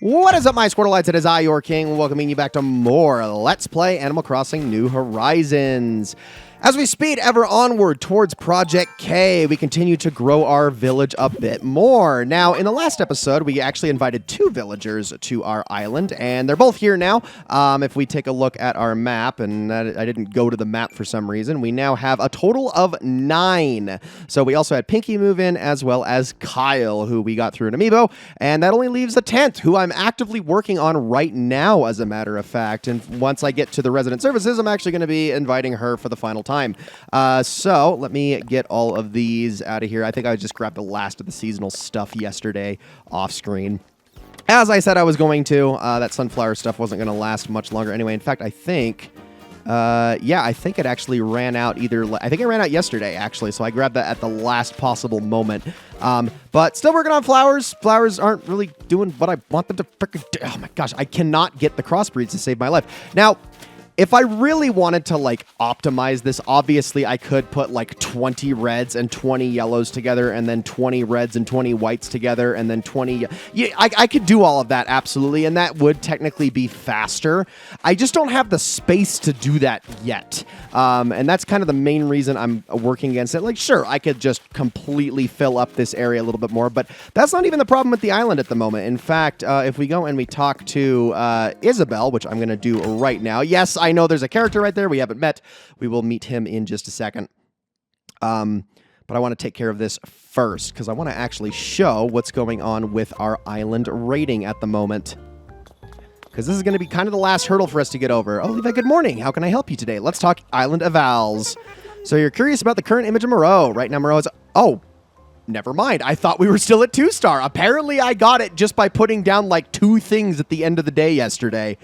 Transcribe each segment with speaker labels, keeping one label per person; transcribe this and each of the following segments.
Speaker 1: What is up, my Squirtleites? It is I, your king, welcoming you back to more Let's Play Animal Crossing New Horizons. As we speed ever onward towards Project K, we continue to grow our village a bit more. Now, in the last episode, we actually invited 2 villagers to our island, and they're both here now. If we take a look at our map, and I didn't go to the map for some reason, we now have a total of 9. So we also had Pinky move in, as well as Kyle, who we got through an amiibo, and that only leaves the 10th, who I'm actively working on right now, as a matter of fact. And once I get to the resident services, I'm actually going to be inviting her for the final time. So let me get all of these out of here. I think I just grabbed the last of the seasonal stuff yesterday off screen. As I said I was going to, that sunflower stuff wasn't going to last much longer anyway. In fact, I think it actually ran out I think it ran out yesterday, actually, so I grabbed that at the last possible moment. But still working on flowers. Flowers aren't really doing what I want them to freaking do. Oh my gosh, I cannot get the crossbreeds to save my life. Now, if I really wanted to, optimize this, obviously I could put, 20 reds and 20 yellows together, and then 20 reds and 20 whites together, and then 20... Yeah, I could do all of that, absolutely, and that would technically be faster. I just don't have the space to do that yet. And that's kind of the main reason I'm working against it. Sure, I could just completely fill up this area a little bit more, but that's not even the problem with the island at the moment. In fact, if we go and we talk to Isabelle, which I'm going to do right now... Yes, I know there's a character right there we haven't met. We will meet him in just a second. But I want to take care of this first because I want to actually show what's going on with our island rating at the moment. Because this is going to be kind of the last hurdle for us to get over. Oh, Levi, good morning. How can I help you today? Let's talk Island Evals. So you're curious about the current image of Moreau. Right now, Moreau is... Oh, never mind. I thought we were still at 2-star. Apparently, I got it just by putting down 2 things at the end of the day yesterday.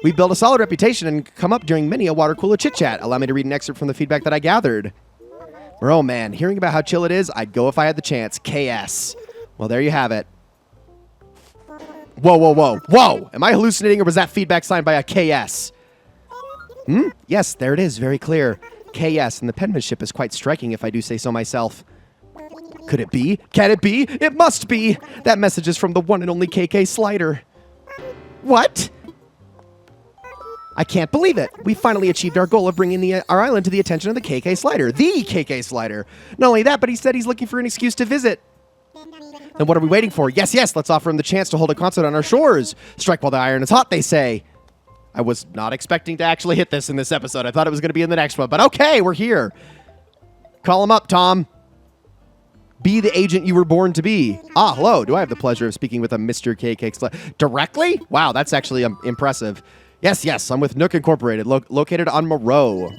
Speaker 1: We built a solid reputation and come up during many a water cooler chit-chat. Allow me to read an excerpt from the feedback that I gathered. Oh, man, hearing about how chill it is, I'd go if I had the chance. KS. Well, there you have it. Whoa, whoa, whoa. Whoa! Am I hallucinating, or was that feedback signed by a KS? Yes, there it is. Very clear. KS, and the penmanship is quite striking, if I do say so myself. Could it be? Can it be? It must be! That message is from the one and only KK Slider. What? I can't believe it. We finally achieved our goal of bringing our island to the attention of the KK Slider. The KK Slider. Not only that, but he said he's looking for an excuse to visit. Then what are we waiting for? Yes, yes, let's offer him the chance to hold a concert on our shores. Strike while the iron is hot, they say. I was not expecting to actually hit this in this episode. I thought it was going to be in the next one, but okay, we're here. Call him up, Tom. Be the agent you were born to be. Ah, hello. Do I have the pleasure of speaking with a Mr. KK Slider? Directly? Wow, that's actually impressive. Yes, yes, I'm with Nook Incorporated, located on Moreau.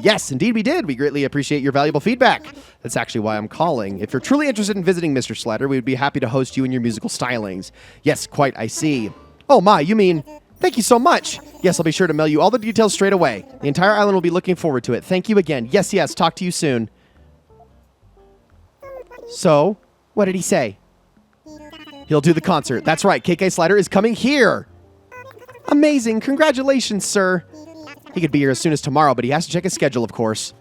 Speaker 1: Yes, indeed we did. We greatly appreciate your valuable feedback. That's actually why I'm calling. If you're truly interested in visiting Mr. Slider, we would be happy to host you and your musical stylings. Yes, quite, I see. Oh my, you mean... Thank you so much. Yes, I'll be sure to mail you all the details straight away. The entire island will be looking forward to it. Thank you again. Yes, yes, talk to you soon. So, what did he say? He'll do the concert. That's right, KK Slider is coming here. Amazing. Congratulations, sir. He could be here as soon as tomorrow, but he has to check his schedule, of course.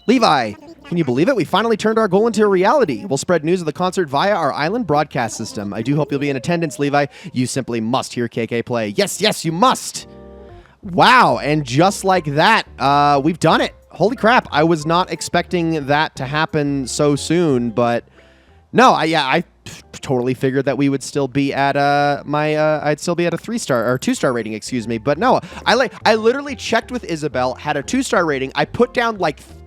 Speaker 1: Levi, can you believe it? We finally turned our goal into a reality. We'll spread news of the concert via our island broadcast system. I do hope you'll be in attendance, Levi. You simply must hear KK play. Yes, yes, you must. Wow, and just like that, we've done it. Holy crap, I was not expecting that to happen so soon, but no, I totally figured that we would still be at I'd still be at a 3-star or 2-star rating, excuse me. But no, I literally checked with Isabelle, had a 2-star rating. I put down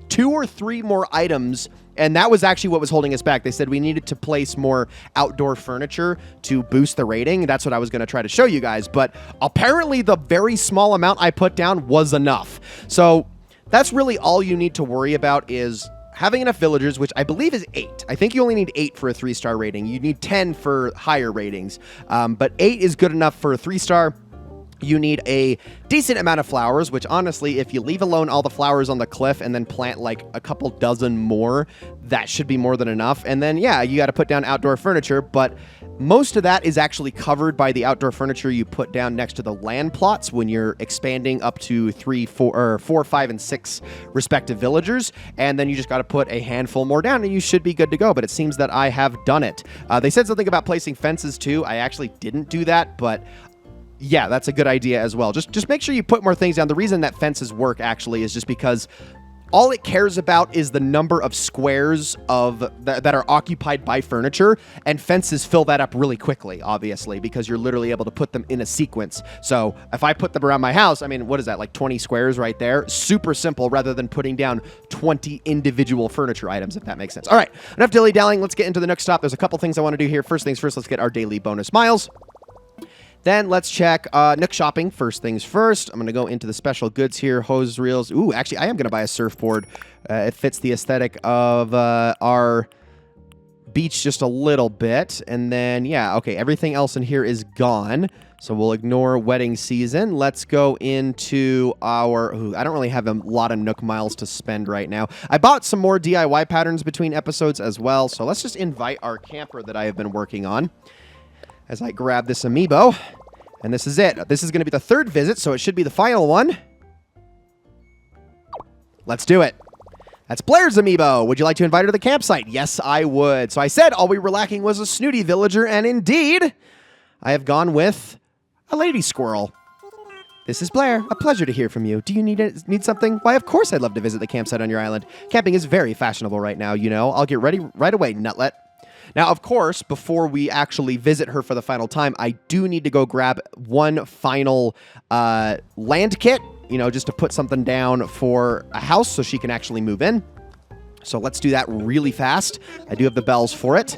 Speaker 1: 2 or 3 more items, and that was actually what was holding us back. They said we needed to place more outdoor furniture to boost the rating. That's what I was going to try to show you guys, but apparently the very small amount I put down was enough. So that's really all you need to worry about, is having enough villagers, which I believe is 8. I think you only need 8 for a 3-star rating. You need 10 for higher ratings. But 8 is good enough for a 3-star. You need a decent amount of flowers, which honestly, if you leave alone all the flowers on the cliff and then plant a couple dozen more, that should be more than enough. And then, yeah, you got to put down outdoor furniture, but Most of that is actually covered by the outdoor furniture you put down next to the land plots when you're expanding up to 3, 4, 5, and 6 respective villagers. And then you just got to put a handful more down and you should be good to go. But it seems that I have done it. They said something about placing fences too. I actually didn't do that, but yeah, that's a good idea as well. Just make sure you put more things down. The reason that fences work actually is just because all it cares about is the number of squares that are occupied by furniture, and fences fill that up really quickly, obviously, because you're literally able to put them in a sequence. So if I put them around my house, I mean, what is that, like 20 squares right there? Super simple, rather than putting down 20 individual furniture items, if that makes sense. All right, enough dilly-dallying. Let's get into the Nook stop. There's a couple things I want to do here. First things first, let's get our daily bonus miles. Then let's check Nook shopping. First things first, I'm going to go into the special goods here. Hose reels. Ooh, actually, I am going to buy a surfboard. It fits the aesthetic of our beach just a little bit. And then, yeah, okay, everything else in here is gone. So we'll ignore wedding season. Let's go into our... Ooh, I don't really have a lot of Nook miles to spend right now. I bought some more DIY patterns between episodes as well. So let's just invite our camper that I have been working on as I grab this amiibo. And this is it. This is going to be the third visit, so it should be the final one. Let's do it. That's Blair's amiibo. Would you like to invite her to the campsite? Yes, I would. So I said all we were lacking was a snooty villager, and indeed, I have gone with a lady squirrel. This is Blair. A pleasure to hear from you. Do you need something? Why, of course I'd love to visit the campsite on your island. Camping is very fashionable right now, you know. I'll get ready right away, Nutlet. Now, of course, before we actually visit her for the final time, I do need to go grab one final land kit, you know, just to put something down for a house so she can actually move in. So let's do that really fast. I do have the bells for it.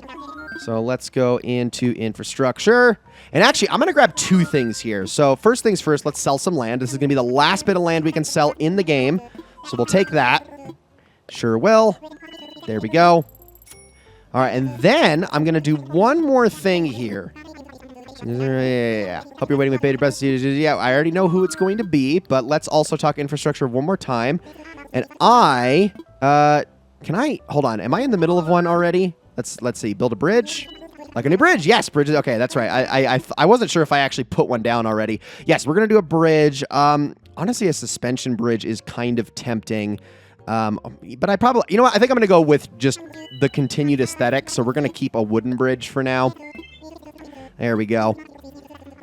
Speaker 1: So let's go into infrastructure. And actually, I'm going to grab two things here. So first things first, let's sell some land. This is going to be the last bit of land we can sell in the game. So we'll take that. Sure will. There we go. All right, and then I'm going to do one more thing here. Yeah. Hope you're waiting with bated breath. Yeah, I already know who it's going to be, but let's also talk infrastructure one more time. And hold on, am I in the middle of one already? Let's see, build a bridge. Like a new bridge. Yes, bridges. Okay, that's right. I wasn't sure if I actually put one down already. Yes, we're going to do a bridge. Honestly, a suspension bridge is kind of tempting. But I probably, you know what? I think I'm going to go with just the continued aesthetic. So we're going to keep a wooden bridge for now. There we go.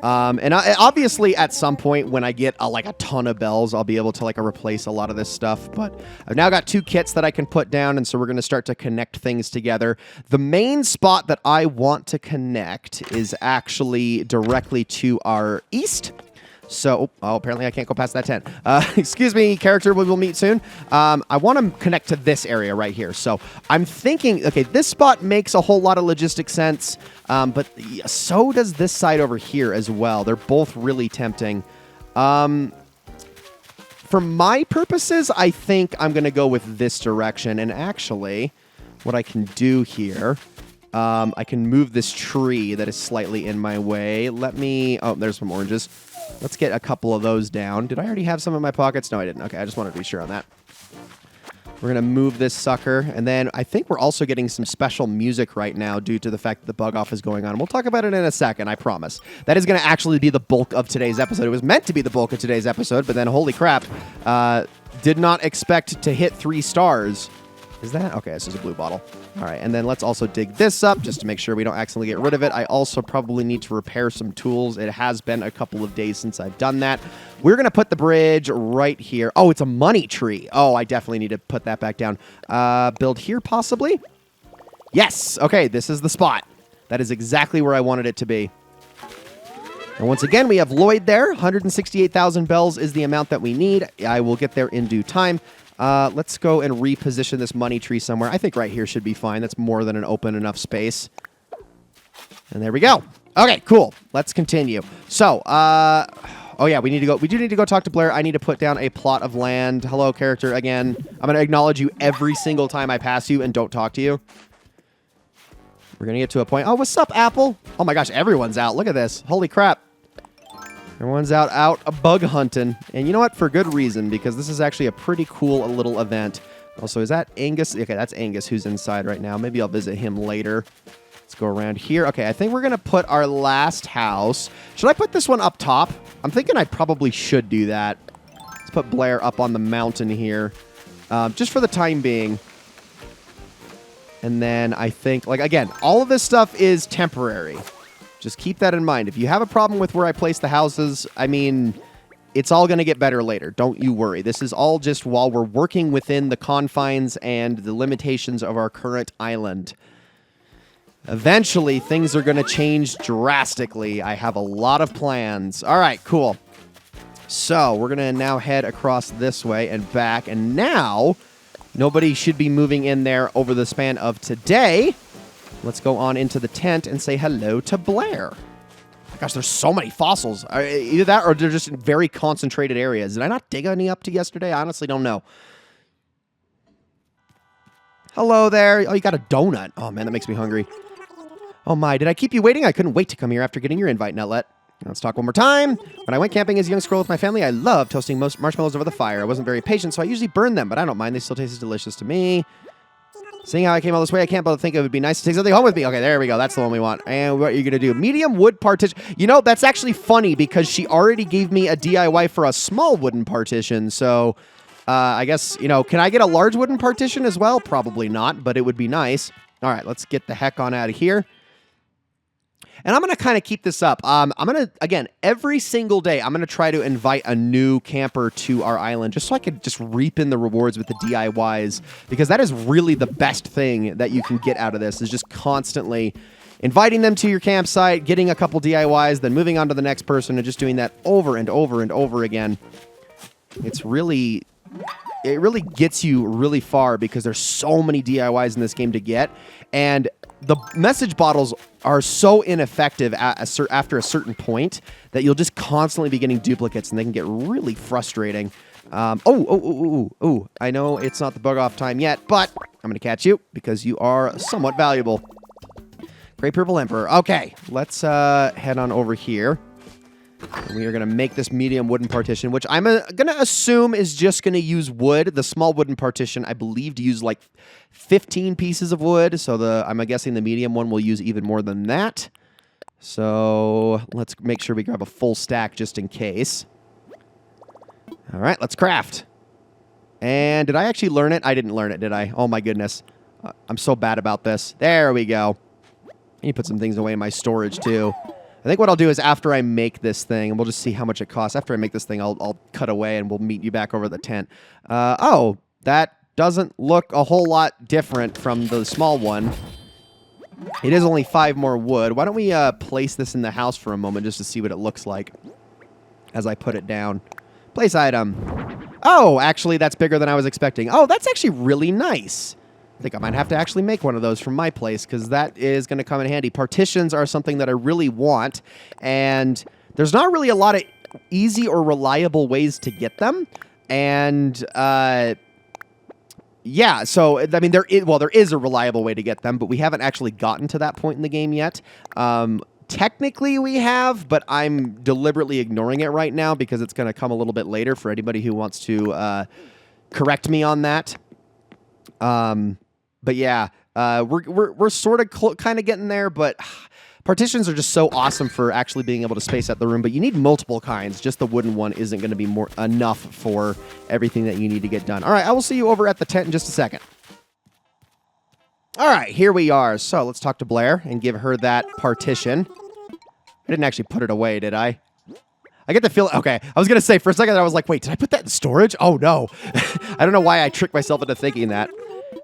Speaker 1: And obviously at some point when I get like a ton of bells, I'll be able to replace a lot of this stuff. But I've now got two kits that I can put down. And so we're going to start to connect things together. The main spot that I want to connect is actually directly to our east. So, apparently I can't go past that tent. Excuse me, character, we will meet soon. I want to connect to this area right here. So, I'm thinking, okay, this spot makes a whole lot of logistic sense, but so does this side over here as well. They're both really tempting. For my purposes, I think I'm going to go with this direction. And actually, what I can do here, I can move this tree that is slightly in my way. Oh, there's some oranges. Let's get a couple of those down. Did I already have some in my pockets? No, I didn't. Okay, I just wanted to be sure on that. We're going to move this sucker. And then I think we're also getting some special music right now due to the fact that the bug off is going on. We'll talk about it in a second, I promise. That is going to actually be the bulk of today's episode. It was meant to be the bulk of today's episode, but then holy crap, did not expect to hit 3 stars. Is that? Okay, this is a blue bottle. All right, and then let's also dig this up just to make sure we don't accidentally get rid of it. I also probably need to repair some tools. It has been a couple of days since I've done that. We're going to put the bridge right here. Oh, it's a money tree. Oh, I definitely need to put that back down. Build here, possibly? Yes. Okay, this is the spot. That is exactly where I wanted it to be. And once again, we have Lloyd there. 168,000 bells is the amount that we need. I will get there in due time. Let's go and reposition this money tree somewhere. I think right here should be fine. That's more than an open enough space. And there we go. Okay, cool. Let's continue. So, oh yeah, we do need to go talk to Blair. I need to put down a plot of land. Hello, character, again. I'm going to acknowledge you every single time I pass you and don't talk to you. We're going to get to a point. Oh, what's up, Apple? Oh my gosh, everyone's out. Look at this. Holy crap. Everyone's out bug hunting. And you know what? For good reason, because this is actually a pretty cool little event. Also, is that Angus? Okay, that's Angus who's inside right now. Maybe I'll visit him later. Let's go around here. Okay, I think we're going to put our last house. Should I put this one up top? I'm thinking I probably should do that. Let's put Blair up on the mountain here. Just for the time being. And then I think, like, again, all of this stuff is temporary. Just keep that in mind. If you have a problem with where I place the houses, I mean, it's all going to get better later. Don't you worry. This is all just while we're working within the confines and the limitations of our current island. Eventually, things are going to change drastically. I have a lot of plans. All right, cool. So we're going to now head across this way and back. And now, nobody should be moving in there over the span of today. Let's go on into the tent and say hello to Blair. Gosh, there's so many fossils. Either that or they're just in very concentrated areas. Did I not dig any up to yesterday? I honestly don't know. Hello there. Oh, you got a donut. Oh, man, that makes me hungry. Oh, my. Did I keep you waiting? I couldn't wait to come here after getting your invite, Nutlet. Let's talk one more time. When I went camping as a young squirrel with my family, I loved toasting most marshmallows over the fire. I wasn't very patient, so I usually burned them, but I don't mind. They still taste as delicious to me. Seeing how I came all this way, I can't but think it would be nice to take something home with me. Okay, there we go. That's the one we want. And what are you going to do? Medium wood partition. You know, that's actually funny because she already gave me a DIY for a small wooden partition. So I guess, you know, can I get a large wooden partition as well? Probably not, but it would be nice. All right, let's get the heck on out of here. And I'm going to kind of keep this up. I'm going to, again, every single day, I'm going to try to invite a new camper to our island just so I could just reap in the rewards with the DIYs, because that is really the best thing that you can get out of this, is just constantly inviting them to your campsite, getting a couple DIYs, then moving on to the next person and just doing that over and over and over again. It really gets you really far because there's so many DIYs in this game to get. And the message bottles are so ineffective after a certain point that you'll just constantly be getting duplicates, and they can get really frustrating. Oh, I know it's not the bug off time yet, but I'm going to catch you because you are somewhat valuable. Great Purple Emperor. Okay, let's head on over here. And we are going to make this medium wooden partition, which I'm going to assume is just going to use wood. The small wooden partition, I believe, to use like 15 pieces of wood. So I'm guessing the medium one will use even more than that. So let's make sure we grab a full stack just in case. All right, let's craft. And did I actually learn it? I didn't learn it, did I? Oh, my goodness. I'm so bad about this. There we go. I need to put some things away in my storage, too. I think what I'll do is after I make this thing, and we'll just see how much it costs. After I make this thing, I'll cut away, and we'll meet you back over the tent. Oh, that doesn't look a whole lot different from the small one. It is only 5 more wood. Why don't we place this in the house for a moment just to see what it looks like as I put it down. Place item. Oh, actually, that's bigger than I was expecting. Oh, that's actually really nice. I think I might have to actually make one of those from my place because that is going to come in handy. Partitions are something that I really want, and there's not really a lot of easy or reliable ways to get them. And yeah, so I mean, there is a reliable way to get them, but we haven't actually gotten to that point in the game yet. Technically, we have, but I'm deliberately ignoring it right now because it's going to come a little bit later for anybody who wants to correct me on that. But yeah, we're sort of kind of getting there, but partitions are just so awesome for actually being able to space out the room, but you need multiple kinds. Just the wooden one isn't going to be enough for everything that you need to get done. All right, I will see you over at the tent in just a second. All right, here we are. So let's talk to Blair and give her that partition. I didn't actually put it away, did I? I get the feeling, okay, I was going to say, for a second, I was like, wait, did I put that in storage? Oh, no. I don't know why I tricked myself into thinking that.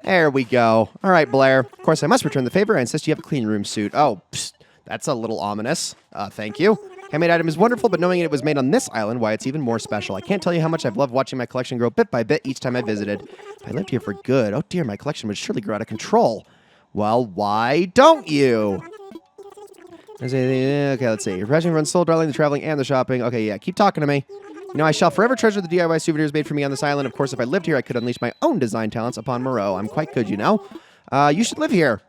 Speaker 1: There we go. All right, Blair. Of course, I must return the favor. I insist you have a clean room suit. Oh, psst, that's a little ominous. Thank you. Handmade item is wonderful, but knowing it was made on this island, why, it's even more special. I can't tell you how much I've loved watching my collection grow bit by bit each time I visited. If I lived here for good, oh dear, my collection would surely grow out of control. Well, why don't you? Okay, let's see. Your passion runs soul, darling, the traveling, and the shopping. Okay, yeah, keep talking to me. You know, I shall forever treasure the DIY souvenirs made for me on this island. Of course, if I lived here, I could unleash my own design talents upon Moreau. I'm quite good, you know. You should live here.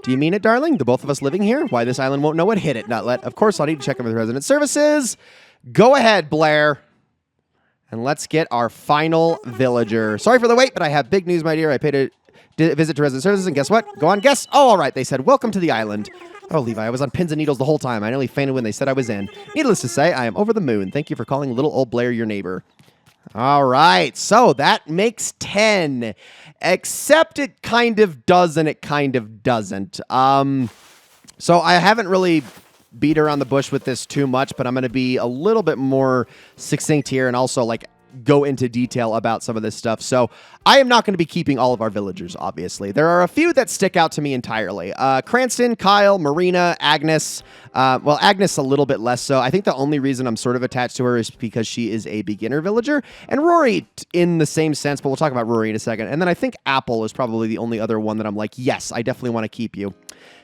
Speaker 1: Do you mean it, darling? The both of us living here? Why, this island won't know what hit it, Nutlet. Of course, I'll need to check in with resident services. Go ahead, Blair. And let's get our final villager. Sorry for the wait, but I have big news, my dear. I paid visit to resident services, and guess what? Go on, guess. Oh, all right. They said, welcome to the island. Oh, Levi, I was on pins and needles the whole time. I nearly fainted when they said I was in. Needless to say, I am over the moon. Thank you for calling little old Blair your neighbor. All right, so that makes 10, except it kind of does and it kind of doesn't. So I haven't really beat around the bush with this too much, but I'm going to be a little bit more succinct here and also like go into detail about some of this stuff. So I am not going to be keeping all of our villagers, obviously. There are a few that stick out to me entirely. Cranston, Kyle, Marina, Agnes. Well, Agnes a little bit less so. I think the only reason I'm sort of attached to her is because she is a beginner villager. And Rory in the same sense, but we'll talk about Rory in a second. And then I think Apple is probably the only other one that I'm like, yes, I definitely want to keep you.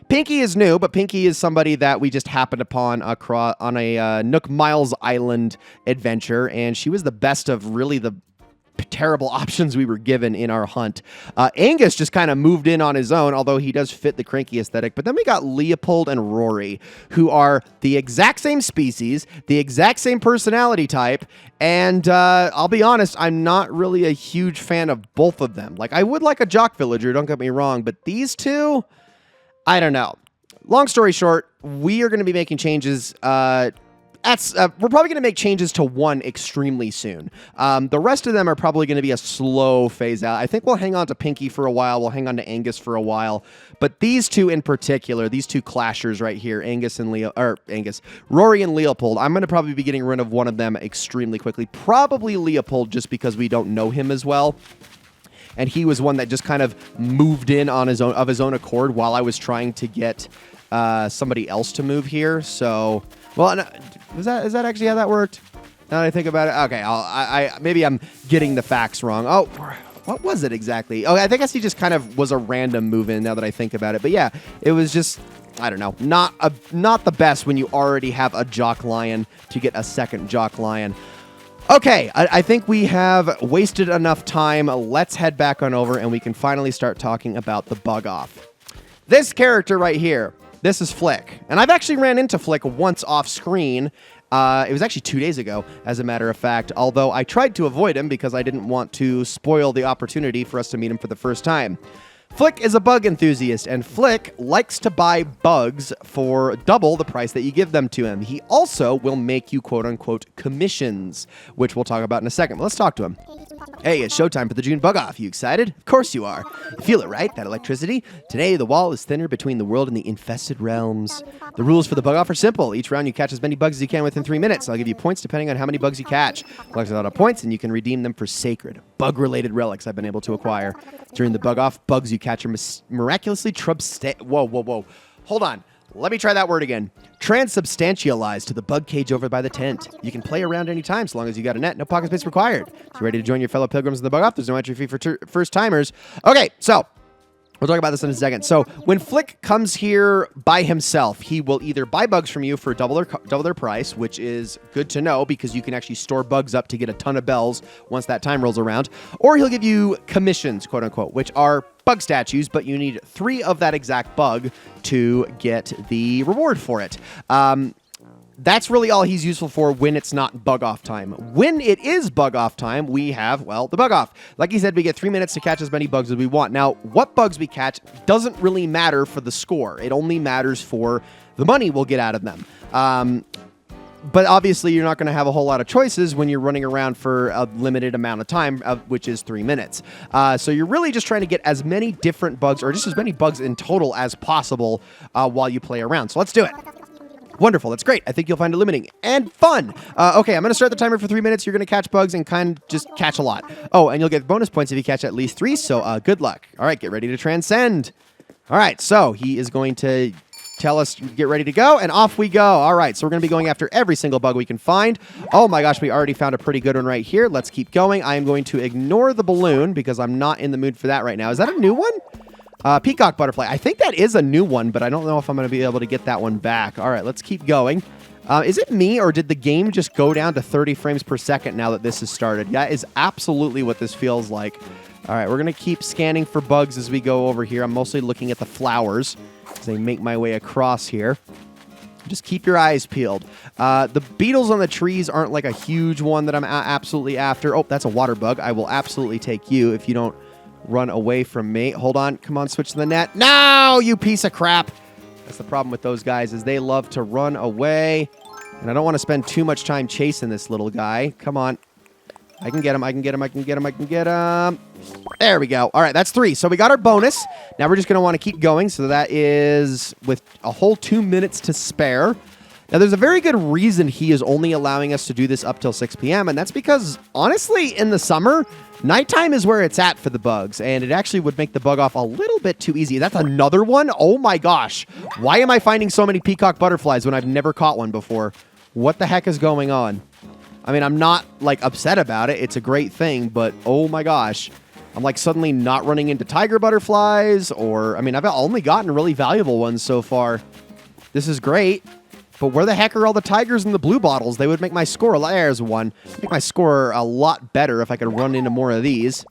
Speaker 1: Pinky is new, but Pinky is somebody that we just happened upon on a Nook Miles Island adventure, and she was the best of really the terrible options we were given in our hunt. Angus just kind of moved in on his own, although he does fit the cranky aesthetic. But then we got Leopold and Rory, who are the exact same species, the exact same personality type, and I'll be honest, I'm not really a huge fan of both of them. Like, I would like a jock villager, don't get me wrong, but these two, I don't know. Long story short, we are going to be making changes. We're probably going to make changes to one extremely soon. The rest of them are probably going to be a slow phase out. I think we'll hang on to Pinky for a while. We'll hang on to Angus for a while. But these two in particular, these two clashers right here, Rory and Leopold, I'm going to probably be getting rid of one of them extremely quickly. Probably Leopold, just because we don't know him as well. And he was one that just kind of moved in on his own accord while I was trying to get somebody else to move here. So, well, is that actually how that worked? Now that I think about it, okay. Maybe I'm getting the facts wrong. Oh, what was it exactly? Oh, I guess he just kind of was a random move in. Now that I think about it, but yeah, it was just, I don't know, not the best when you already have a Jock Lion to get a second Jock Lion. Okay, I think we have wasted enough time. Let's head back on over and we can finally start talking about the bug off. This character right here, this is Flick. And I've actually ran into Flick once off screen. It was actually 2 days ago, as a matter of fact, although I tried to avoid him because I didn't want to spoil the opportunity for us to meet him for the first time. Flick is a bug enthusiast, and Flick likes to buy bugs for double the price that you give them to him. He also will make you, quote-unquote, commissions, which we'll talk about in a second. Let's talk to him. Hey, it's showtime for the June bug off. You excited? Of course you are. You feel it, right? That electricity? Today, the wall is thinner between the world and the infested realms. The rules for the bug off are simple. Each round, you catch as many bugs as you can within 3 minutes. I'll give you points depending on how many bugs you catch. Collect a lot of points, and you can redeem them for sacred, bug-related relics I've been able to acquire. During the bug off, bugs you catch are miraculously Whoa. Hold on. Let me try that word again. Transubstantialized to the bug cage over by the tent. You can play around anytime so long as you got a net. No pocket space required. If you're ready to join your fellow pilgrims in the bug off, there's no entry fee for first timers. Okay, so we'll talk about this in a second. So when Flick comes here by himself, he will either buy bugs from you for double their price, which is good to know because you can actually store bugs up to get a ton of bells once that time rolls around, or he'll give you commissions, quote unquote, which are bug statues, but you need 3 of that exact bug to get the reward for it. That's really all he's useful for when it's not bug off time. When it is bug off time, we have, well, the bug off. Like he said, we get 3 minutes to catch as many bugs as we want. Now, what bugs we catch doesn't really matter for the score. It only matters for the money we'll get out of them. But obviously, you're not going to have a whole lot of choices when you're running around for a limited amount of time, which is 3 minutes. So you're really just trying to get as many different bugs, or just as many bugs in total as possible while you play around. So let's do it. Wonderful. That's great. I think you'll find it limiting and fun. Okay, I'm going to start the timer for 3 minutes. You're going to catch bugs and kind of just catch a lot. Oh, and you'll get bonus points if you catch at least 3, so good luck. All right, get ready to transcend. All right, so he is going to tell us, get ready to go, and off we go. All right, so we're going to be going after every single bug we can find. Oh my gosh, we already found a pretty good one right here. Let's keep going. I am going to ignore the balloon because I'm not in the mood for that right now. Is that a new one? Peacock butterfly. I think that is a new one, but I don't know if I'm going to be able to get that one back. All right, let's keep going. Is it me, or did the game just go down to 30 frames per second now that this has started? That is absolutely what this feels like. All right, we're going to keep scanning for bugs as we go over here. I'm mostly looking at the flowers as I make my way across here. Just keep your eyes peeled. The beetles on the trees aren't like a huge one that I'm absolutely after. Oh, that's a water bug. I will absolutely take you if you don't run away from me. Hold on. Come on, switch to the net. No, you piece of crap. That's the problem with those guys is they love to run away. And I don't want to spend too much time chasing this little guy. Come on. I can get him. I can get him. I can get him. I can get him. There we go. All right, that's 3. So we got our bonus. Now we're just going to want to keep going. So that is with a whole 2 minutes to spare. Now, there's a very good reason he is only allowing us to do this up till 6 p.m., and that's because, honestly, in the summer, nighttime is where it's at for the bugs, and it actually would make the bug off a little bit too easy. That's another one? Oh, my gosh. Why am I finding so many peacock butterflies when I've never caught one before? What the heck is going on? I mean, I'm not, like, upset about it. It's a great thing, but oh, my gosh. I'm, like, suddenly not running into tiger butterflies, or, I mean, I've only gotten really valuable ones so far. This is great. But where the heck are all the tigers and the blue bottles? They would make my score, there's one, make my score a lot better if I could run into more of these.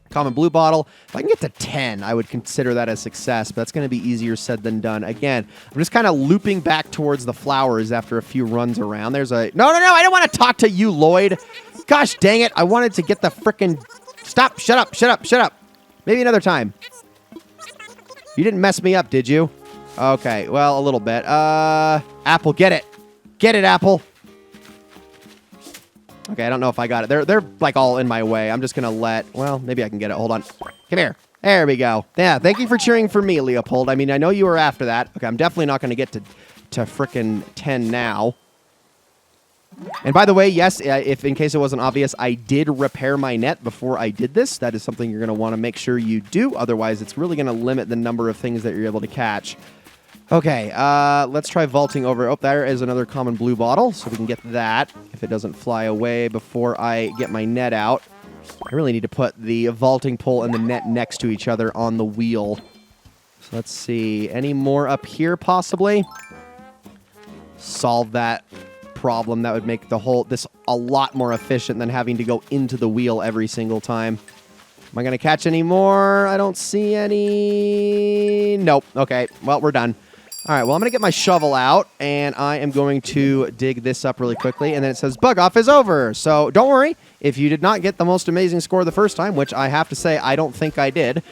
Speaker 1: Common blue bottle. If I can get to 10, I would consider that a success, but that's going to be easier said than done. Again, I'm just kind of looping back towards the flowers after a few runs around. There's a... No, I don't want to talk to you, Lloyd. Gosh dang it. I wanted to get the frickin'... Stop. Shut up. Maybe another time. You didn't mess me up, did you? Okay, well, a little bit. Apple, get it. Get it, Apple. Okay, I don't know if I got it. They're like all in my way. I'm just going to well, maybe I can get it. Hold on. Come here. There we go. Yeah, thank you for cheering for me, Leopold. I mean, I know you were after that. Okay, I'm definitely not going to get to frickin' 10 now. And by the way, yes, if in case it wasn't obvious, I did repair my net before I did this. That is something you're going to want to make sure you do. Otherwise, it's really going to limit the number of things that you're able to catch. Okay, let's try vaulting over. Oh, there is another common blue bottle, so we can get that if it doesn't fly away before I get my net out. I really need to put the vaulting pole and the net next to each other on the wheel. So let's see. Any more up here, possibly? Solve that problem. That would make this a lot more efficient than having to go into the wheel every single time. Am I going to catch any more? I don't see any. Nope. Okay. Well, we're done. All right. Well, I'm going to get my shovel out, and I am going to dig this up really quickly. And then it says bug off is over. So don't worry. If you did not get the most amazing score the first time, which I have to say I don't think I did,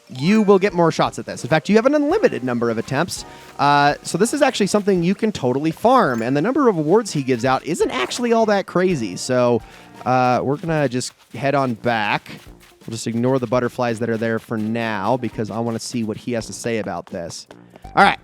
Speaker 1: you will get more shots at this. In fact, you have an unlimited number of attempts. So this is actually something you can totally farm. And the number of awards he gives out isn't actually all that crazy. So we're going to just head on back. We'll just ignore the butterflies that are there for now because I want to see what he has to say about this. All right.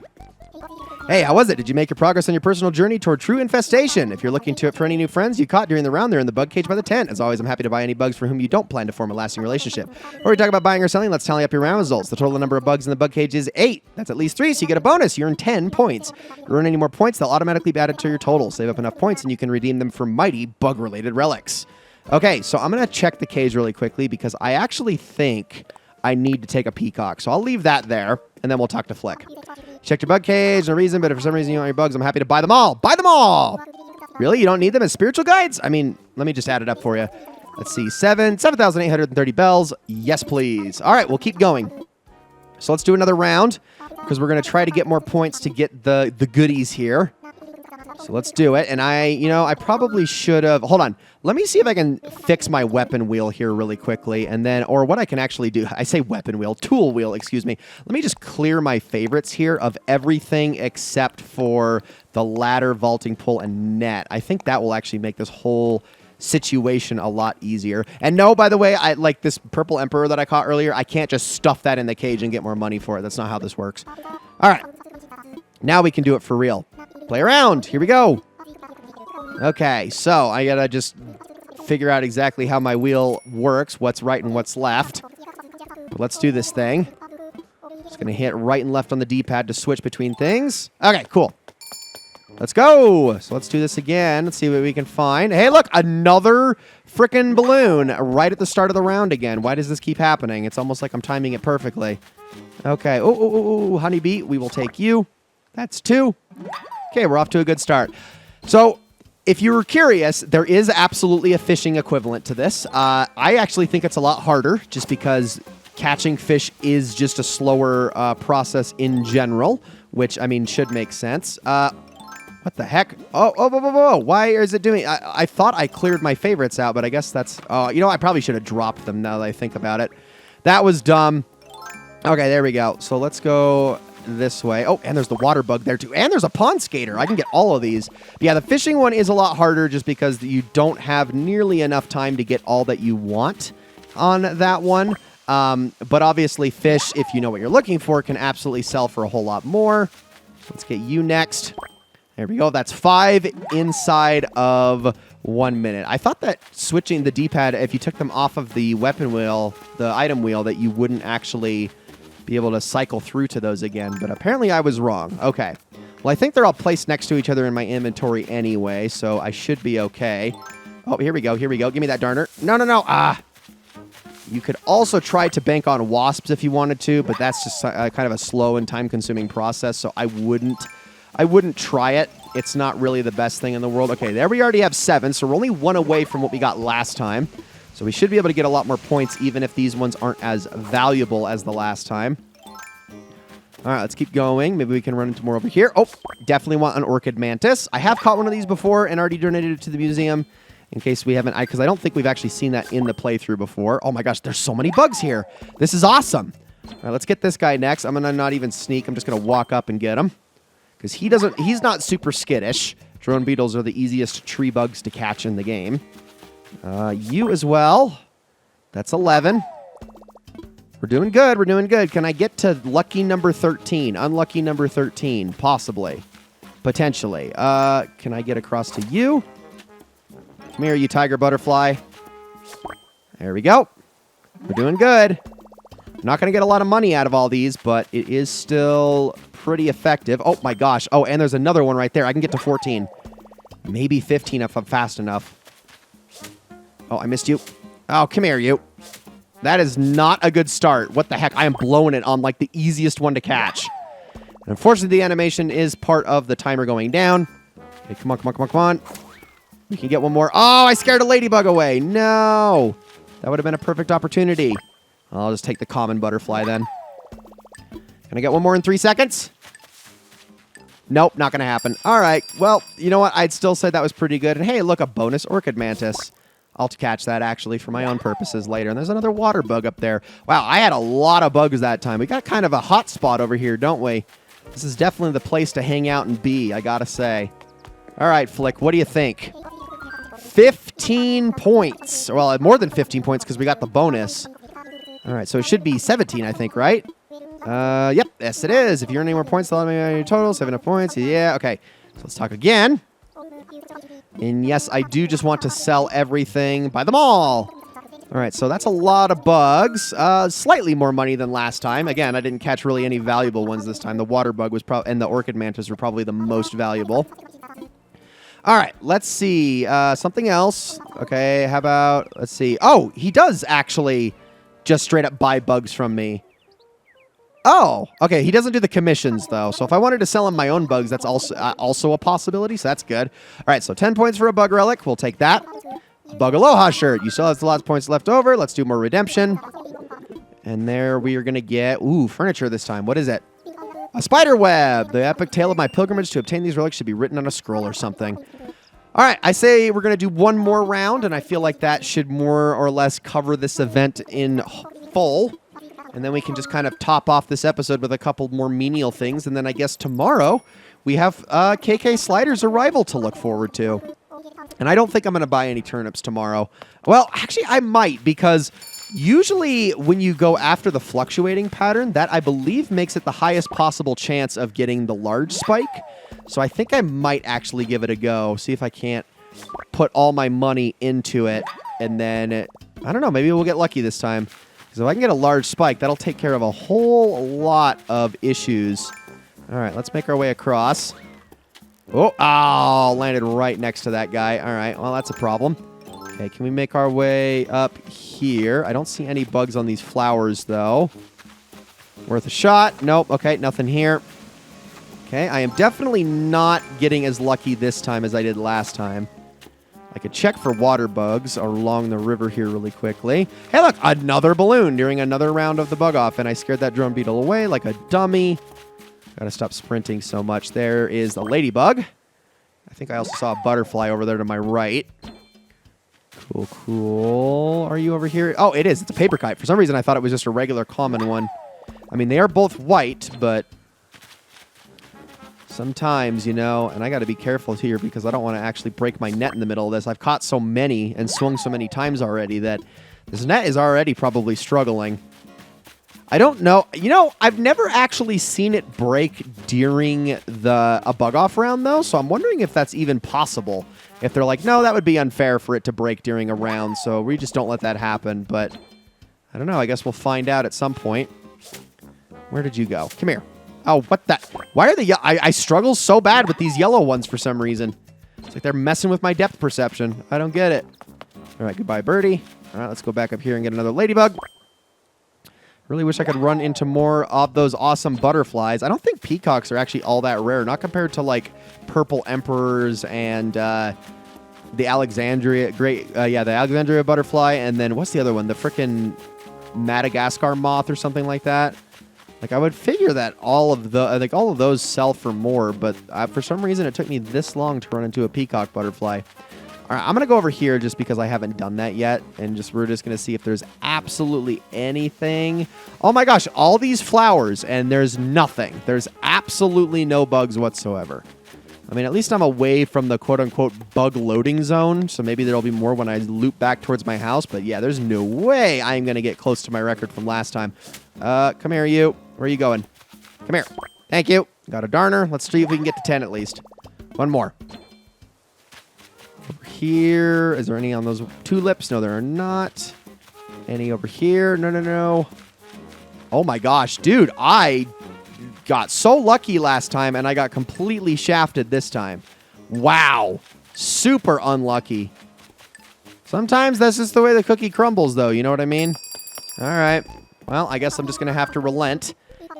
Speaker 1: Hey, how was it? Did you make your progress on your personal journey toward true infestation? If you're looking for any new friends you caught during the round, they're in the bug cage by the tent. As always, I'm happy to buy any bugs for whom you don't plan to form a lasting relationship. Before we talk about buying or selling, let's tally up your round results. The total number of bugs in the bug cage is 8. That's at least 3, so you get a bonus. You earn 10 points. If you earn any more points, they'll automatically be added to your total. Save up enough points, and you can redeem them for mighty bug-related relics. Okay, so I'm going to check the cage really quickly because I actually think I need to take a peacock. So I'll leave that there, and then we'll talk to Flick. Checked your bug cage, no reason, but if for some reason you want your bugs, I'm happy to buy them all. Buy them all! Really? You don't need them as spiritual guides? I mean, let me just add it up for you. Let's see, 7,830 bells. Yes, please. All right, we'll keep going. So let's do another round because we're going to try to get more points to get the goodies here. So let's do it. And I probably should have... Hold on. Let me see if I can fix my weapon wheel here really quickly. And then, or what I can actually do... I say weapon wheel. Tool wheel, excuse me. Let me just clear my favorites here of everything except for the ladder, vaulting pole, and net. I think that will actually make this whole situation a lot easier. And no, by the way, I like this purple emperor that I caught earlier. I can't just stuff that in the cage and get more money for it. That's not how this works. All right. Now we can do it for real. Play around. Here we go. Okay, so I gotta just figure out exactly how my wheel works, what's right and what's left. But let's do this thing. Just gonna hit right and left on the D-pad to switch between things. Okay, cool. Let's go. So let's do this again. Let's see what we can find. Hey, look, another frickin' balloon right at the start of the round again. Why does this keep happening? It's almost like I'm timing it perfectly. Okay. Oh, honeybee. We will take you. That's 2. Okay, we're off to a good start. So, if you were curious, there is absolutely a fishing equivalent to this. I actually think it's a lot harder just because catching fish is just a slower process in general, which, I mean, should make sense. What What the heck? Oh, oh, whoa, whoa, whoa. Why is it doing... I thought I cleared my favorites out, but I guess that's... Oh, you know, I probably should have dropped them now that I think about it. That was dumb. Okay, there we go. So let's go this way. Oh, and there's the water bug there, too. And there's a pond skater. I can get all of these. But yeah, the fishing one is a lot harder just because you don't have nearly enough time to get all that you want on that one. But obviously, fish, if you know what you're looking for, can absolutely sell for a whole lot more. Let's get you next. There we go. That's 5 inside of 1 minute. I thought that switching the D-pad, if you took them off of the weapon wheel, the item wheel, that you wouldn't actually be able to cycle through to those again. But apparently I was wrong. Okay. Well, I think they're all placed next to each other in my inventory anyway, so I should be okay. Oh, here we go. Here we go. Give me that darner. No, no, no. Ah. You could also try to bank on wasps if you wanted to, but that's just kind of a slow and time-consuming process, so I wouldn't try it. It's not really the best thing in the world. Okay, there we already have 7, so we're only 1 away from what we got last time. So we should be able to get a lot more points, even if these ones aren't as valuable as the last time. All right, let's keep going. Maybe we can run into more over here. Oh, definitely want an orchid mantis. I have caught one of these before and already donated it to the museum, in case we haven't, because I don't think we've actually seen that in the playthrough before. Oh my gosh, there's so many bugs here. This is awesome. All right, let's get this guy next. I'm going to not even sneak. I'm just going to walk up and get him. Because he's not super skittish. Drone beetles are the easiest tree bugs to catch in the game. You as well. That's 11. We're doing good. We're doing good. Can I get to lucky number 13? Unlucky number 13. Possibly. Potentially. Can I get across to you? Come here, you tiger butterfly. There we go. We're doing good. I'm not going to get a lot of money out of all these, but it is still pretty effective. Oh, my gosh. Oh, and there's another one right there. I can get to 14. Maybe 15 if I'm fast enough. Oh, I missed you. Oh, come here, you. That is not a good start. What the heck? I am blowing it on, like, the easiest one to catch. And unfortunately, the animation is part of the timer going down. Okay, come on, come on, come on, come on. We can get one more. Oh, I scared a ladybug away. No. That would have been a perfect opportunity. I'll just take the common butterfly then. Can I get one more in 3 seconds? Nope, not going to happen. All right. Well, you know what? I'd still say that was pretty good. And hey, look, a bonus orchid mantis. I'll catch that, actually, for my own purposes later. And there's another water bug up there. Wow, I had a lot of bugs that time. We got kind of a hot spot over here, don't we? This is definitely the place to hang out and be, I got to say. All right, Flick, what do you think? 15 points. Well, more than 15 points because we got the bonus. All right, so it should be 17, I think, right? Yep, yes, it is. If you earn any more points, tell me your total. 7 enough points. Yeah, okay. So let's talk again. And yes, I do just want to sell everything. Buy them all. All right, so that's a lot of bugs. Slightly more money than last time. Again, I didn't catch really any valuable ones this time. The water bug was and the orchid mantis were probably the most valuable. All right, let's see. Something else. Okay, how about, let's see. Oh, he does actually just straight up buy bugs from me. Oh, okay. He doesn't do the commissions, though. So if I wanted to sell him my own bugs, that's also a possibility. So that's good. All right, so 10 points for a bug relic. We'll take that. Bug Aloha shirt. You still have lots of points left over. Let's do more redemption. And there we are going to get, furniture this time. What is it? A spider web. The epic tale of my pilgrimage to obtain these relics should be written on a scroll or something. All right, I say we're going to do one more round, and I feel like that should more or less cover this event in full. And then we can just kind of top off this episode with a couple more menial things. And then I guess tomorrow we have KK Slider's arrival to look forward to. And I don't think I'm going to buy any turnips tomorrow. Well, actually, I might, because usually when you go after the fluctuating pattern, that I believe makes it the highest possible chance of getting the large spike. So I think I might actually give it a go, see if I can't put all my money into it. And then, I don't know, maybe we'll get lucky this time. Because if I can get a large spike, that'll take care of a whole lot of issues. All right, let's make our way across. Oh, landed right next to that guy. All right, well, that's a problem. Okay, can we make our way up here? I don't see any bugs on these flowers, though. Worth a shot. Nope. Okay, nothing here. Okay, I am definitely not getting as lucky this time as I did last time. I could check for water bugs along the river here really quickly. Hey, look, another balloon during another round of the bug off, and I scared that drone beetle away like a dummy. Gotta stop sprinting so much. There is the ladybug. think I also saw a butterfly over there to my right. Cool, cool. Are you over here? Oh, it is. It's a paper kite. For some reason, I thought it was just a regular common one. I mean, they are both white, but sometimes, you know, and I got to be careful here because I don't want to actually break my net in the middle of this. I've caught so many and swung so many times already that this net is already probably struggling. I don't know. You know, I've never actually seen it break during a bug-off round, though, so I'm wondering if that's even possible. If they're like, no, that would be unfair for it to break during a round, so we just don't let that happen. But I don't know. I guess we'll find out at some point. Where did you go? Come here. Oh, what the? Why are the... I struggle so bad with these yellow ones for some reason. It's like they're messing with my depth perception. I don't get it. All right, goodbye, birdie. All right, let's go back up here and get another ladybug. Really wish I could run into more of those awesome butterflies. I don't think peacocks are actually all that rare, not compared to like purple emperors and the Alexandria the Alexandria butterfly, and then what's the other one? The frickin' Madagascar moth or something like that. Like I would figure that all of those sell for more, but for some reason it took me this long to run into a peacock butterfly. All right, I'm going to go over here just because I haven't done that yet, and we're just going to see if there's absolutely anything. Oh my gosh, all these flowers, and there's nothing. There's absolutely no bugs whatsoever. I mean, at least I'm away from the quote-unquote bug loading zone, so maybe there'll be more when I loop back towards my house, but yeah, there's no way I'm going to get close to my record from last time. Come here, you. Where are you going? Come here. Thank you. Got a darner. Let's see if we can get to 10 at least. One more. Over here. Is there any on those tulips? No, there are not. Any over here? No, no, no. Oh my gosh, dude. I got so lucky last time, and I got completely shafted this time. Wow. Super unlucky. Sometimes that's just the way the cookie crumbles, though. You know what I mean? All right. Well, I guess I'm just going to have to relent.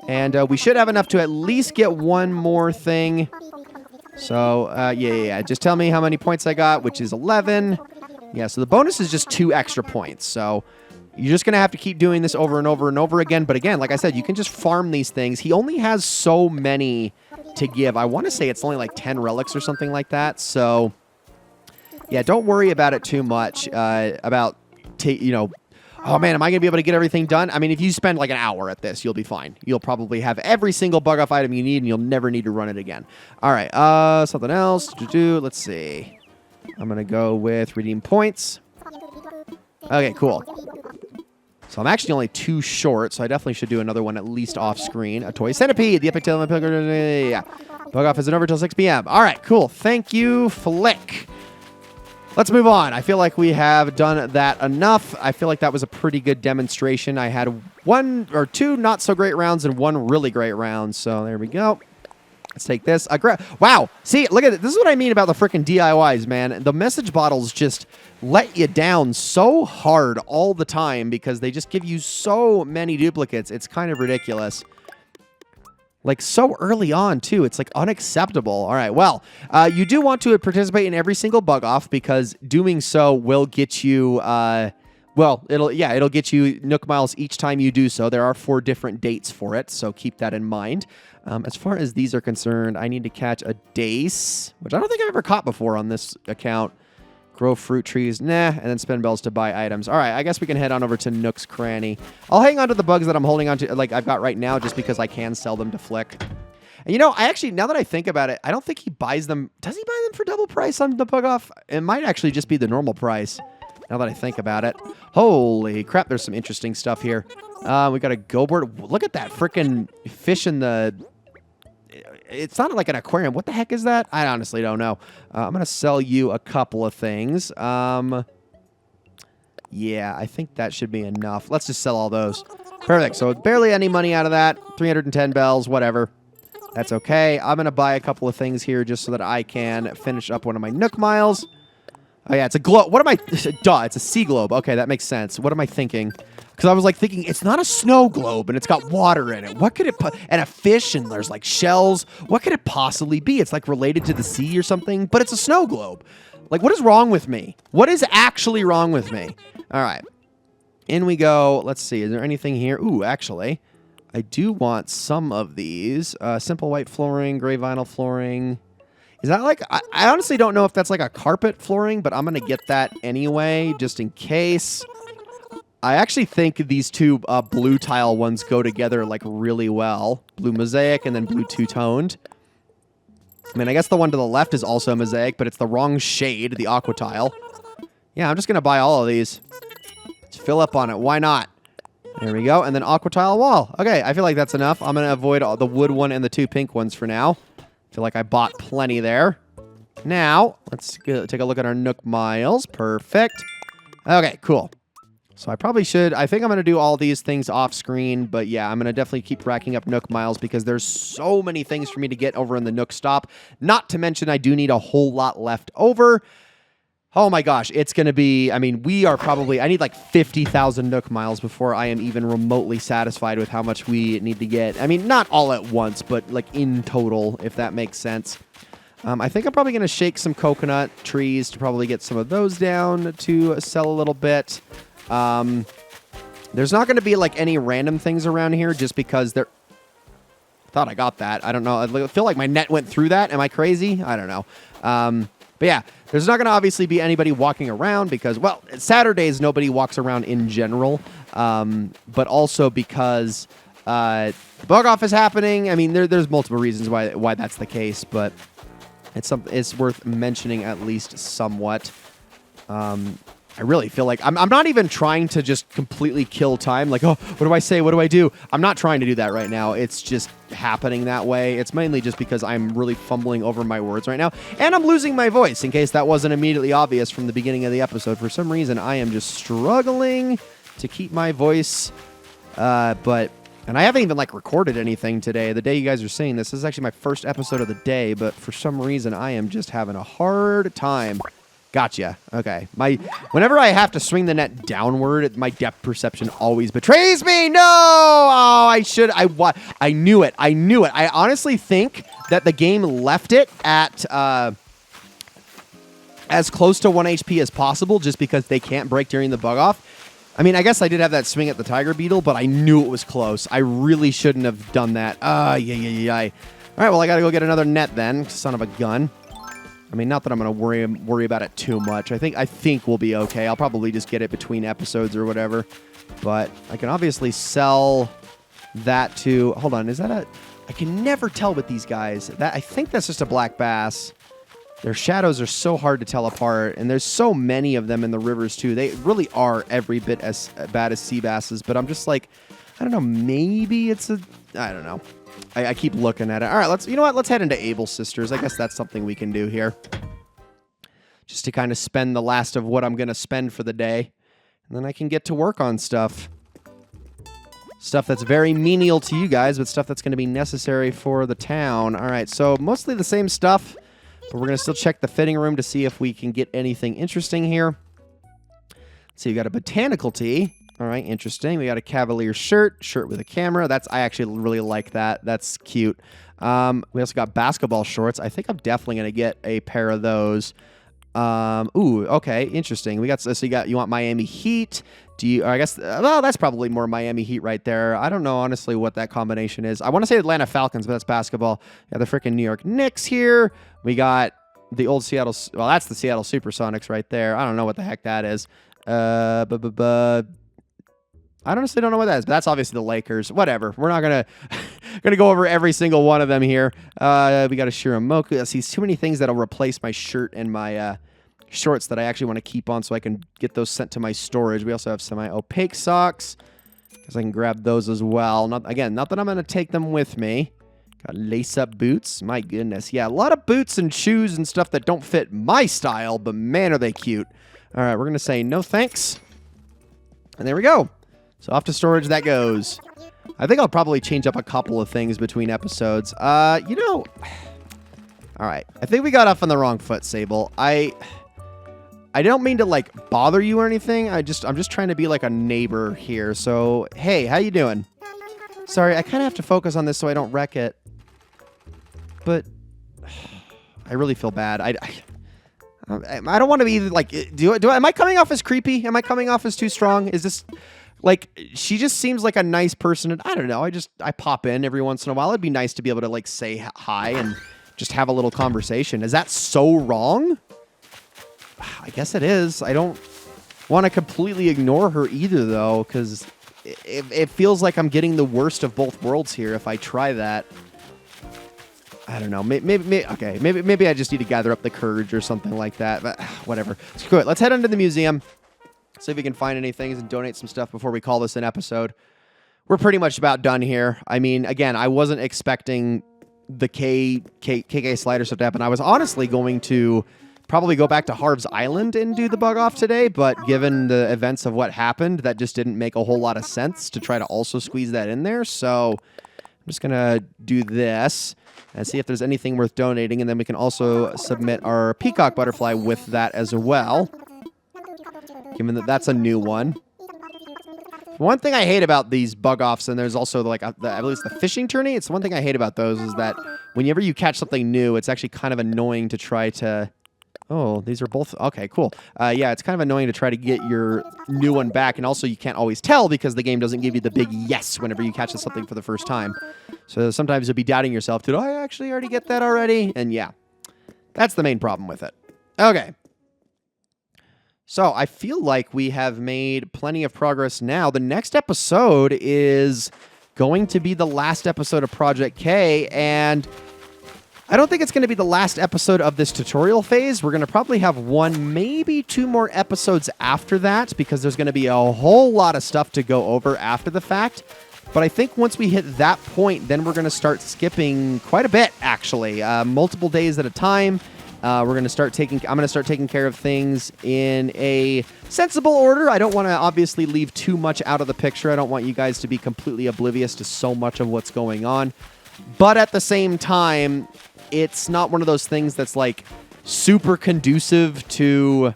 Speaker 1: And we should have enough to at least get one more thing. So, yeah. Just tell me how many points I got, which is 11. Yeah, so the bonus is just 2 extra points. So you're just going to have to keep doing this over and over and over again. But again, like I said, you can just farm these things. He only has so many to give. I want to say it's only like 10 relics or something like that. So, yeah, don't worry about it too much. Oh, man, am I going to be able to get everything done? I mean, if you spend like an hour at this, you'll be fine. You'll probably have every single bug-off item you need, and you'll never need to run it again. All right, something else to do. Let's see. I'm going to go with redeem points. Okay, cool. So I'm actually only 2 short, so I definitely should do another one at least off-screen. A toy centipede. The epic tale of my pilgrim. Yeah. Bug-off isn't over until 6 p.m. All right, cool. Thank you, Flick. Let's move on. I feel like we have done that enough. I feel like that was a pretty good demonstration. I had 1 or 2 not so great rounds and 1 really great round. So there we go. Let's take this. Wow. See, look at it. This is what I mean about the freaking DIYs, man. The message bottles just let you down so hard all the time because they just give you so many duplicates. It's kind of ridiculous. Like, so early on, too. It's, like, unacceptable. All right, well, you do want to participate in every single bug-off because doing so will get you, it'll get you Nook Miles each time you do so. There are 4 different dates for it, so keep that in mind. As far as these are concerned, I need to catch a dace, which I don't think I've ever caught before on this account. Grow fruit trees, nah, and then spend bells to buy items. All right, I guess we can head on over to Nook's Cranny. I'll hang on to the bugs that I'm holding on to, like I've got right now, just because I can sell them to Flick. And you know, I actually, now that I think about it, I don't think he buys them. Does he buy them for double price on the bug off? It might actually just be the normal price, now that I think about it. Holy crap, there's some interesting stuff here. We got a go board. Look at that freaking fish in the... It's not like an aquarium. What the heck is that? I honestly don't know. I'm going to sell you a couple of things. Yeah, I think that should be enough. Let's just sell all those. Perfect. So barely any money out of that. 310 bells, whatever. That's okay. I'm going to buy a couple of things here just so that I can finish up one of my Nook Miles. Oh, yeah, it's a globe. What am I? Duh, it's a sea globe. Okay, that makes sense. What am I thinking? Because I was like thinking, it's not a snow globe and it's got water in it. What could it and a fish and there's like shells. What could it possibly be? It's like related to the sea or something, but it's a snow globe. Like, what is wrong with me? What is actually wrong with me? All right. In we go. Let's see. Is there anything here? Ooh, actually, I do want some of these. Simple white flooring, gray vinyl flooring. Is that like, I honestly don't know if that's like a carpet flooring, but I'm going to get that anyway, just in case. I actually think these two blue tile ones go together like really well. Blue mosaic and then blue two-toned. I mean, I guess the one to the left is also a mosaic, but it's the wrong shade, the aqua tile. Yeah, I'm just going to buy all of these. Let's fill up on it. Why not? There we go. And then aqua tile wall. Okay, I feel like that's enough. I'm going to avoid all the wood one and the two pink ones for now. I feel like I bought plenty there. Now, let's take a look at our Nook Miles. Perfect. Okay, cool. So I probably should, I think I'm going to do all these things off screen, but yeah, I'm going to definitely keep racking up Nook Miles because there's so many things for me to get over in the Nook stop. Not to mention I do need a whole lot left over. Oh my gosh, it's going to be, I mean, we are probably, I need like 50,000 Nook Miles before I am even remotely satisfied with how much we need to get. I mean, not all at once, but like in total, if that makes sense. I think I'm probably going to shake some coconut trees to probably get some of those down to sell a little bit. There's not going to be like any random things around here just because they're... Thought I got that. I don't know. I feel like my net went through that. Am I crazy? I don't know. But yeah, there's not going to obviously be anybody walking around because, well, Saturdays nobody walks around in general. But also because the bug off is happening. I mean, there's multiple reasons why that's the case, but it's worth mentioning at least somewhat. I really feel like I'm not even trying to just completely kill time. Like, oh, what do I say? What do I do? I'm not trying to do that right now. It's just happening that way. It's mainly just because I'm really fumbling over my words right now. And I'm losing my voice, in case that wasn't immediately obvious from the beginning of the episode. For some reason, I am just struggling to keep my voice. And I haven't even, like, recorded anything today. The day you guys are seeing this is actually my first episode of the day. But for some reason, I am just having a hard time. Gotcha. Okay. Whenever I have to swing the net downward, my depth perception always betrays me. No! Oh, I knew it. I knew it. I honestly think that the game left it at as close to 1 HP as possible just because they can't break during the bug off. I mean, I guess I did have that swing at the Tiger Beetle, but I knew it was close. I really shouldn't have done that. Yeah. All right, well, I got to go get another net then. Son of a gun. I mean, not that I'm going to worry about it too much. I think we'll be okay. I'll probably just get it between episodes or whatever. But I can obviously sell that to... Hold on, is that a... I can never tell with these guys. I think that's just a black bass. Their shadows are so hard to tell apart, and there's so many of them in the rivers, too. They really are every bit as bad as sea basses, but I'm just like... I don't know, maybe it's a... I don't know. I keep looking at it. All right, you know what? Let's head into Able Sisters. I guess that's something we can do here. Just to kind of spend the last of what I'm going to spend for the day. And then I can get to work on stuff. Stuff that's very menial to you guys, but stuff that's going to be necessary for the town. All right, so mostly the same stuff. But we're going to still check the fitting room to see if we can get anything interesting here. So you got a botanical tea. All right, interesting. We got a Cavalier shirt with a camera. I actually really like that. That's cute. We also got basketball shorts. I think I'm definitely going to get a pair of those. Ooh, okay, interesting. We got, so you want Miami Heat. I guess, well, that's probably more Miami Heat right there. I don't know, honestly, what that combination is. I want to say Atlanta Falcons, but that's basketball. Yeah, the freaking New York Knicks here. We got the old Seattle, well, that's the Seattle Supersonics right there. I don't know what the heck that is. I honestly don't know what that is, but that's obviously the Lakers. Whatever. We're not gonna go over every single one of them here. We got a Shiramoku. I see too many things that'll replace my shirt and my shorts that I actually want to keep on so I can get those sent to my storage. We also have semi-opaque socks because I can grab those as well. Not that I'm going to take them with me. Got lace-up boots. My goodness. Yeah, a lot of boots and shoes and stuff that don't fit my style, but man, are they cute. All right, we're going to say no thanks. And there we go. So off to storage that goes. I think I'll probably change up a couple of things between episodes. All right. I think we got off on the wrong foot, Sable. I don't mean to, like, bother you or anything. I'm just trying to be like a neighbor here. So, hey, how you doing? Sorry, I kind of have to focus on this so I don't wreck it. But I really feel bad. I don't want to be, like, am I coming off as creepy? Am I coming off as too strong? Is this... Like, she just seems like a nice person, and I don't know, I pop in every once in a while. It'd be nice to be able to, like, say hi and just have a little conversation. Is that so wrong? I guess it is. I don't want to completely ignore her either, though, because it feels like I'm getting the worst of both worlds here if I try that. I don't know. Maybe I just need to gather up the courage or something like that. But whatever. Screw it. Let's head into the museum. See if we can find any things and donate some stuff before we call this an episode. We're pretty much about done here. I mean, again, I wasn't expecting the KK slider stuff to happen. I was honestly going to probably go back to Harv's Island and do the bug off today, but given the events of what happened, that just didn't make a whole lot of sense to try to also squeeze that in there. So I'm just going to do this and see if there's anything worth donating, and then we can also submit our peacock butterfly with that as well, given that that's a new one. One thing I hate about these bug offs, and there's also like I believe it's the fishing tourney. It's one thing I hate about those is that whenever you catch something new, it's actually kind of annoying to try to. Oh, these are both okay. Cool. Yeah, it's kind of annoying to try to get your new one back, and also you can't always tell because the game doesn't give you the big yes whenever you catch something for the first time. So sometimes you'll be doubting yourself. Did I actually already get that already? And yeah, that's the main problem with it. Okay. So I feel like we have made plenty of progress now. The next episode is going to be the last episode of Project K, and I don't think it's going to be the last episode of this tutorial phase. We're going to probably have one, maybe two more episodes after that, because there's going to be a whole lot of stuff to go over after the fact. But I think once we hit that point, then we're going to start skipping quite a bit, actually. Multiple days at a time. I'm going to start taking care of things in a sensible order. I don't want to obviously leave too much out of the picture. I don't want you guys to be completely oblivious to so much of what's going on. But at the same time, it's not one of those things that's like super conducive to,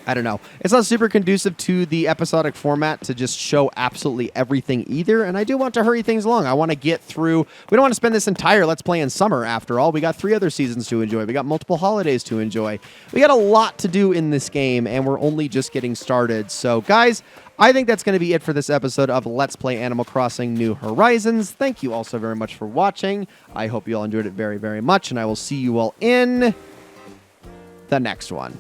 Speaker 1: I don't know. It's not super conducive to the episodic format to just show absolutely everything either. And I do want to hurry things along. I want to get through. We don't want to spend this entire Let's Play in summer, after all. We got 3 other seasons to enjoy. We got multiple holidays to enjoy. We got a lot to do in this game, and we're only just getting started. So, guys, I think that's going to be it for this episode of Let's Play Animal Crossing New Horizons. Thank you all so very much for watching. I hope you all enjoyed it very, very much, and I will see you all in the next one.